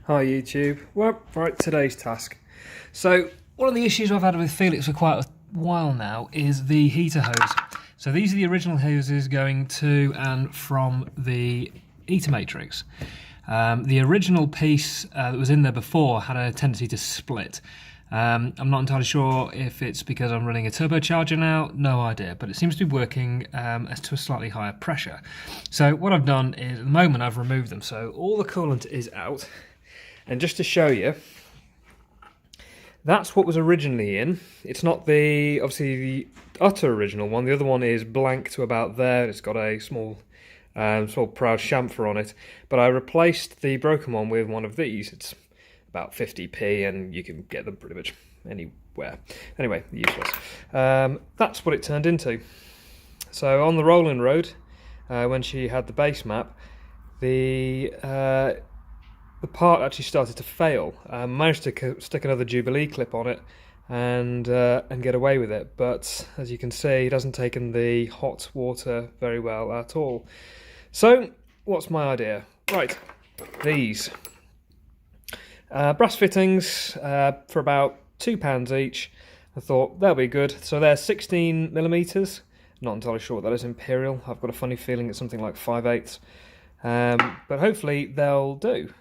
Hi YouTube. Well, right, today's task. So, one of the issues I've had with Felix for quite a while now is the heater hose. So these are the original hoses going to and from the heater matrix. The original piece that was in there before had a tendency to split. I'm not entirely sure if it's because I'm running a turbocharger now, no idea, but it seems to be working as to a slightly higher pressure. So what I've done is, at the moment, I've removed them, so all the coolant is out. And just to show you, that's what was originally in. It's not obviously the utter original one. The other one is blank to about there. It's got a small proud chamfer on it. But I replaced the broken one with one of these. It's about 50p and you can get them pretty much anywhere. Anyway, useless. That's what it turned into. So on the Roland Road, when she had the base map, the part actually started to fail. Managed to stick another Jubilee clip on it and get away with it, but as you can see, it hasn't taken the hot water very well at all. So what's my idea? Right, these brass fittings for about £2 each. I thought they'll be good. So they're 16mm. Not entirely sure what that is, Imperial. I've got a funny feeling it's something like 5/8. But hopefully they'll do.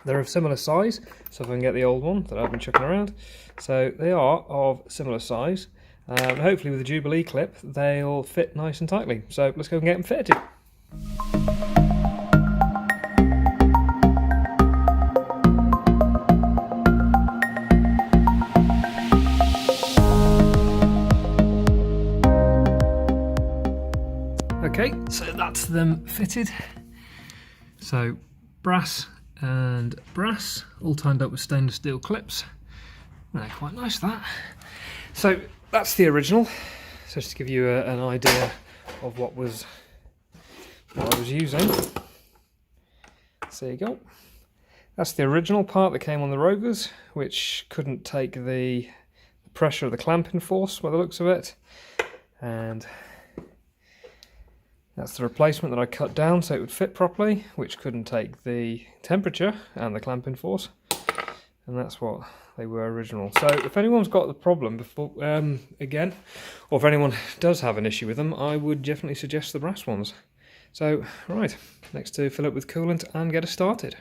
They're of similar size, so if I can get the old one that I've been chucking around. So they are of similar size. Hopefully with the Jubilee clip they'll fit nice and tightly. So let's go and get them fitted. Okay, so that's them fitted. So brass and brass, all timed up with stainless steel clips. They're quite nice, that. So that's the original. So just to give you an idea of what I was using. So there you go. That's the original part that came on the Rovers, which couldn't take the pressure of the clamping force by the looks of it. And that's the replacement that I cut down so it would fit properly, which couldn't take the temperature and the clamping force. And that's what they were original. So if anyone's got the problem before, again, or if anyone does have an issue with them, I would definitely suggest the brass ones. So, right, next to fill up with coolant and get us started.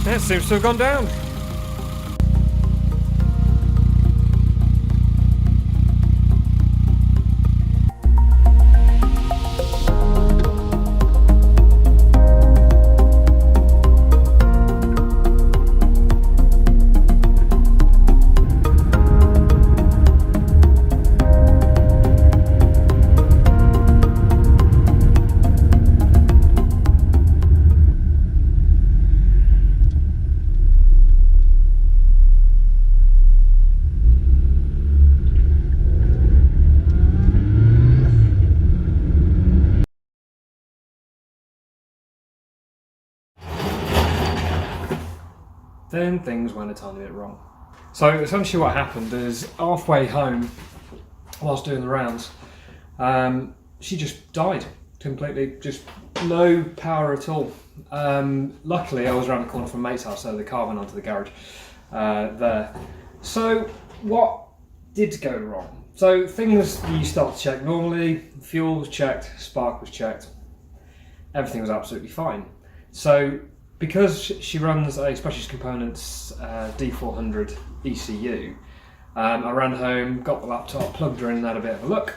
It seems to have gone down. Then things went a tiny bit wrong. So essentially what happened is, halfway home, whilst doing the rounds, she just died completely, just no power at all. Luckily I was around the corner from mate's house, so the car went onto the garage there. So what did go wrong? So things you start to check normally, fuel was checked, spark was checked, everything was absolutely fine. So because she runs a Specialist Components D400 ECU, I ran home, got the laptop, plugged her in and had a bit of a look.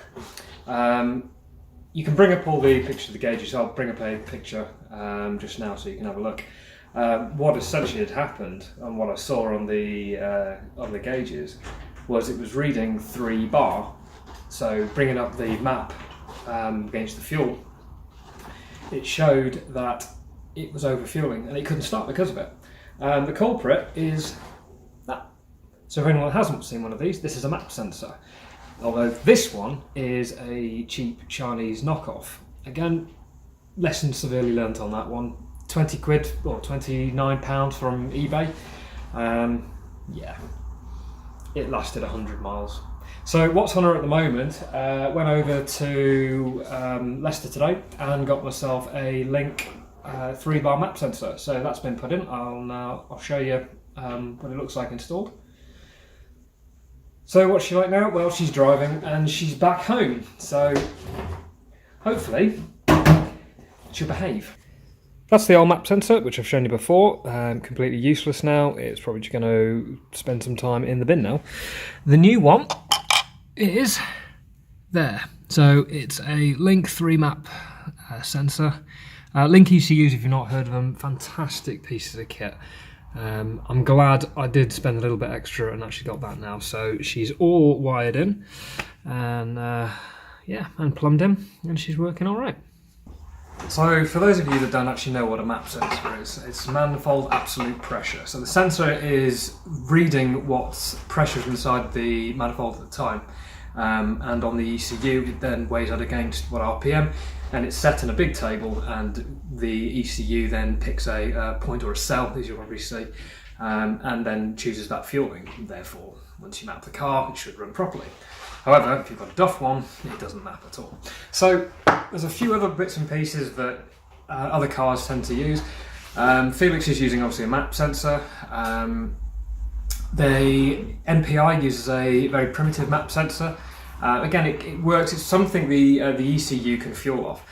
You can bring up all the pictures of the gauges, so I'll bring up a picture just now so you can have a look. What essentially had happened, and what I saw on the gauges, was it was reading 3 bar. So bringing up the map against the fuel, it showed that it was overfueling and it couldn't start because of it. The culprit is that. So if anyone hasn't seen one of these, this is a map sensor. Although this one is a cheap Chinese knockoff. Again, lesson severely learnt on that one. 20 quid or £29 from eBay. Yeah, it lasted 100 miles. So what's on her at the moment, went over to Leicester today and got myself a Link 3-bar map sensor. So that's been put in. I'll show you what it looks like installed. So what's she like now? Well, she's driving and she's back home. So hopefully she'll behave. That's the old map sensor, which I've shown you before. Completely useless now. It's probably just going to spend some time in the bin now. The new one is there. So it's a Link 3 map sensor. Link ECUs, if you've not heard of them, fantastic pieces of kit. I'm glad I did spend a little bit extra and actually got that now. So she's all wired in and yeah, and plumbed in, and she's working all right. So for those of you that don't actually know what a map sensor is, it's manifold absolute pressure. So the sensor is reading what pressure is inside the manifold at the time, and on the ECU it then weighs that against what RPM, and it's set in a big table, and the ECU then picks a point or a cell, as you'll probably see, and then chooses that fueling. Therefore, once you map the car, it should run properly. However, if you've got a Duff one, it doesn't map at all. So there's a few other bits and pieces that other cars tend to use. Felix is using obviously a map sensor. The NPI uses a very primitive map sensor. Again, it works. It's something the ECU can fuel off.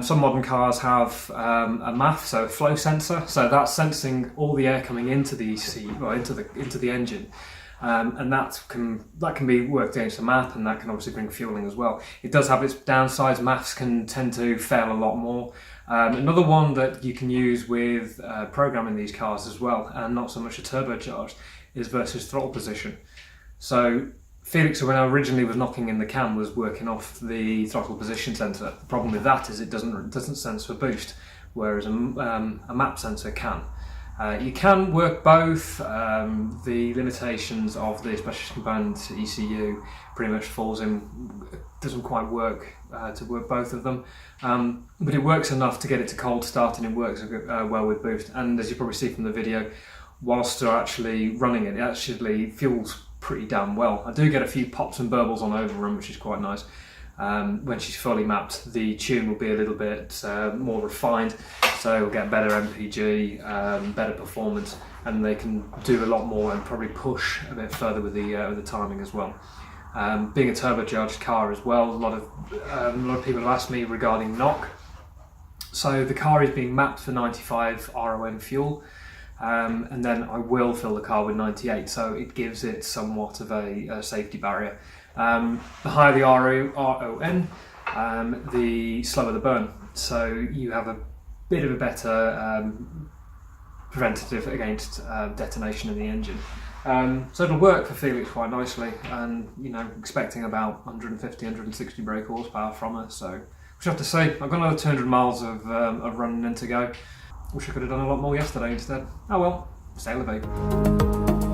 Some modern cars have a MAF, so a flow sensor. So that's sensing all the air coming into the ECU, or into the engine. And that can be worked against a map, and that can obviously bring fueling as well. It does have its downsides. MAFs can tend to fail a lot more. Another one that you can use with programming these cars as well, and not so much a turbocharged, is versus throttle position. So Felix, when I originally was knocking in the cam, was working off the throttle position sensor. The problem with that is it doesn't sense for boost, whereas a map sensor can. You can work both. The limitations of the specialist component ECU pretty much falls in, doesn't quite work to work both of them, but it works enough to get it to cold start, and it works well with boost. And as you probably see from the video, whilst they're actually running it, it actually fuels pretty damn well. I do get a few pops and burbles on overrun, which is quite nice. When she's fully mapped, the tune will be a little bit more refined, so we'll get better MPG, better performance, and they can do a lot more and probably push a bit further with the timing as well. Being a turbocharged car as well, a lot of people have asked me regarding knock. So the car is being mapped for 95 RON fuel, and then I will fill the car with 98, so it gives it somewhat of a safety barrier. The higher the RON, the slower the burn, so you have a bit of a better preventative against detonation in the engine. So it'll work for Felix quite nicely, and expecting about 150, 160 brake horsepower from her. So, which I have to say, I've got another 200 miles of running in to go. Wish I could have done a lot more yesterday instead. Oh well, c'est la vie.